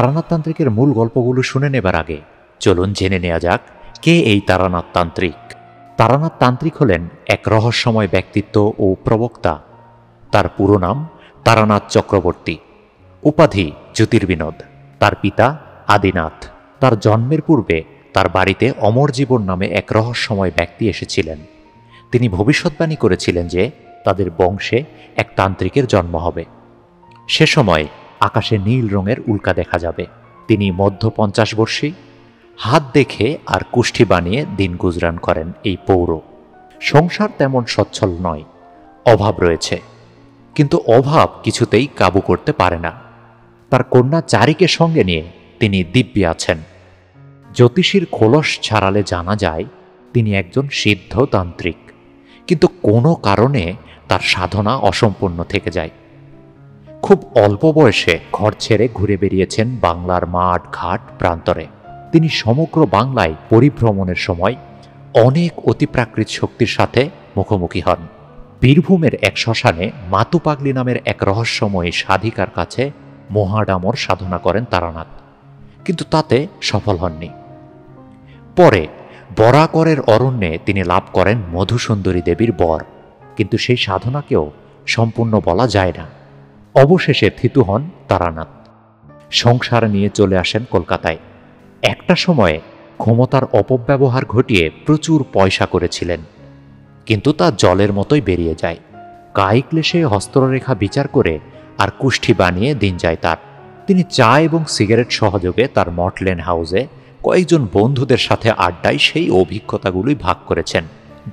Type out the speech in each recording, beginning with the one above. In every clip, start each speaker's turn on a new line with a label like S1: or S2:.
S1: তারানাথ তান্ত্রিকের মূল গল্পগুলো শুনে নেবার আগে চলুন জেনে নেওয়া যাক কে এই তারানাথ তান্ত্রিক। তারানাথ তান্ত্রিক হলেন এক রহস্যময় ব্যক্তিত্ব ও প্রবক্তা। তার পুরো নাম তারানাথ চক্রবর্তী, উপাধি জ্যোতির্বিনোদ। তার পিতা আদিনাথ। তার জন্মের পূর্বে তার বাড়িতে অমর জীবন নামে এক রহস্যময় ব্যক্তি এসেছিলেন। তিনি ভবিষ্যৎবাণী করেছিলেন যে তাদের বংশে এক তান্ত্রিকের জন্ম হবে। সে সময় আকাশে নীল রঙের উল্কা দেখা যাবে। তিনি মধ্য 50 বর্ষী, হাত দেখে আর কুষ্ঠি বানিয়ে দিন গুজরান করেন এই পৌর। সংসার তেমন সচ্ছল নয়, অভাব রয়েছে, কিন্তু অভাব কিছুতেই কাবু করতে পারে না। তার কন্যা চারিকে সঙ্গে নিয়ে তিনি দিব্যে আছেন। জ্যোতিষীর খোলস ছাড়ালে জানা যায় তিনি একজন সিদ্ধ তান্ত্রিক, কিন্তু কোনো কারণে তার সাধনা অসম্পূর্ণ থেকে যায়। খুব অল্প বয়সে ঘর ছেড়ে ঘুরে বেরিয়েছেন বাংলার মাঠ ঘাট প্রান্তরে। তিনি সমগ্র বাংলায় পরিভ্রমণের সময় অনেক অতিপ্রাকৃত শক্তির সাথে মুখোমুখি হন। বীরভূমের এক শ্মশানে মাতুপাগলি নামের এক রহস্যময়ী সাধিকার কাছে মহাডামর সাধনা করেন তারানাথ, কিন্তু তাতে সফল হননি। পরে বরাকরের অরণ্যে তিনি লাভ করেন মধুসুন্দরী দেবীর বর, কিন্তু সেই সাধনাকেও সম্পূর্ণ বলা যায় না। অবশেষে থিতু হন তারানাথ। সংসার নিয়ে চলে আসেন কলকাতায়। একটা সময়ে ক্ষমতার অপব্যবহার ঘটিয়ে প্রচুর পয়সা করেছিলেন, কিন্তু তা জলের মতোই বেরিয়ে যায়। কায়িক্লেশে হস্তরেখা বিচার করে আর কুষ্ঠি বানিয়ে দিন যায় তার। তিনি চা এবং সিগারেট সহযোগে তার মটলেন হাউসে কয়েকজন বন্ধুদের সাথে আড্ডায় সেই অভিজ্ঞতাগুলোই ভাগ করেছেন।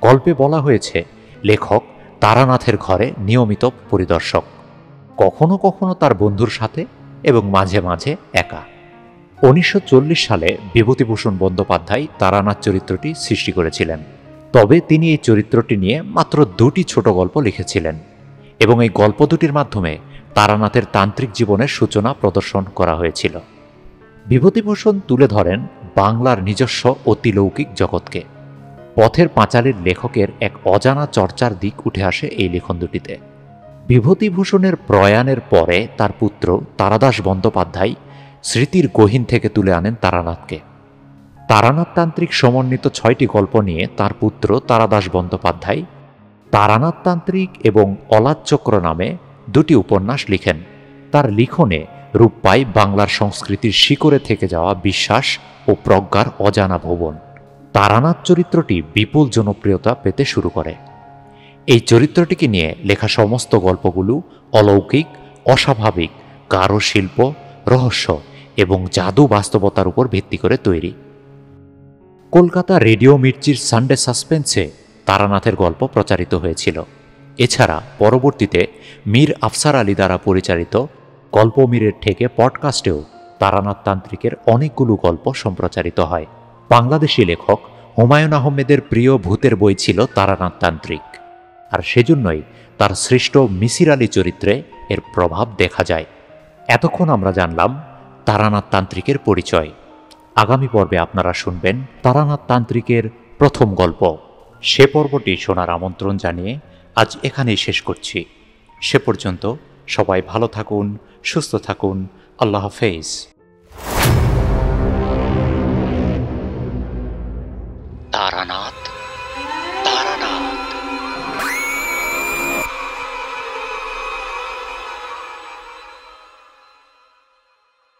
S1: গল্পে বলা হয়েছে লেখক তারানাথের ঘরে নিয়মিত পরিদর্শক, কখনো কখনো তার বন্ধুর সাথে এবং মাঝে মাঝে একা। 1940 সালে বিভূতিভূষণ বন্দ্যোপাধ্যায় তারানাথ চরিত্রটি সৃষ্টি করেছিলেন। তবে তিনি এই চরিত্রটি নিয়ে মাত্র 2টি ছোট গল্প লিখেছিলেন, এবং এই গল্প দুটির মাধ্যমে তারানাথের তান্ত্রিক জীবনের সূচনা প্রদর্শন করা হয়েছিল। বিভূতিভূষণ তুলে ধরেন বাংলার নিজস্ব অতিলৌকিক জগৎকে। পথের পাঁচালীর লেখকের এক অজানা চর্চার দিক উঠে আসে এই লেখন দুটিতে। বিভূতিভূষণের প্রয়াণের পরে তার পুত্র তারাদাস বন্দ্যোপাধ্যায় স্মৃতির গহীন থেকে তুলে আনেন তারানাথকে। তারানাথ তান্ত্রিক সমন্বিত 6টি গল্প নিয়ে তার পুত্র তারাদাস বন্দ্যোপাধ্যায় তারানাথ তান্ত্রিক এবং অলাচক্র নামে 2টি উপন্যাস লিখেন। তার লিখনে রূপ পায় বাংলার সংস্কৃতির শিকড়ে থেকে যাওয়া বিশ্বাস ও প্রজ্ঞার অজানা ভুবন। তারানাথ চরিত্রটি বিপুল জনপ্রিয়তা পেতে শুরু করে। এই চরিত্রটিকে নিয়ে লেখা সমস্ত গল্পগুলো অলৌকিক, অস্বাভাবিক, গারো শিল্প, রহস্য এবং জাদু বাস্তবতার উপর ভিত্তি করে তৈরি। কলকাতা রেডিও মির্চির সানডে সাসপেন্সে তারানাথের গল্প প্রচারিত হয়েছিল। এছাড়া পরবর্তীতে মীর আফসার আলী দ্বারা পরিচালিত গল্প মীরের ঠেকে পডকাস্টেও তারানাথ তান্ত্রিকের অনেকগুলো গল্প সম্প্রচারিত হয়। বাংলাদেশি লেখক হুমায়ুন আহমেদের প্রিয় ভূতের বই ছিল তারানাথ তান্ত্রিক, আর সেজন্যই তার সৃষ্ট মিসির আলী চরিত্রে এর প্রভাব দেখা যায়। এতক্ষণ আমরা জানলাম তারানাথ তান্ত্রিকের পরিচয়। আগামী পর্বে আপনারা শুনবেন তারানাথ তান্ত্রিকের প্রথম গল্প। সে পর্বটি শোনার আমন্ত্রণ জানিয়ে আজ এখানেই শেষ করছি। সে পর্যন্ত সবাই ভালো থাকুন, সুস্থ থাকুন। আল্লাহ হাফেজ। তারানাথ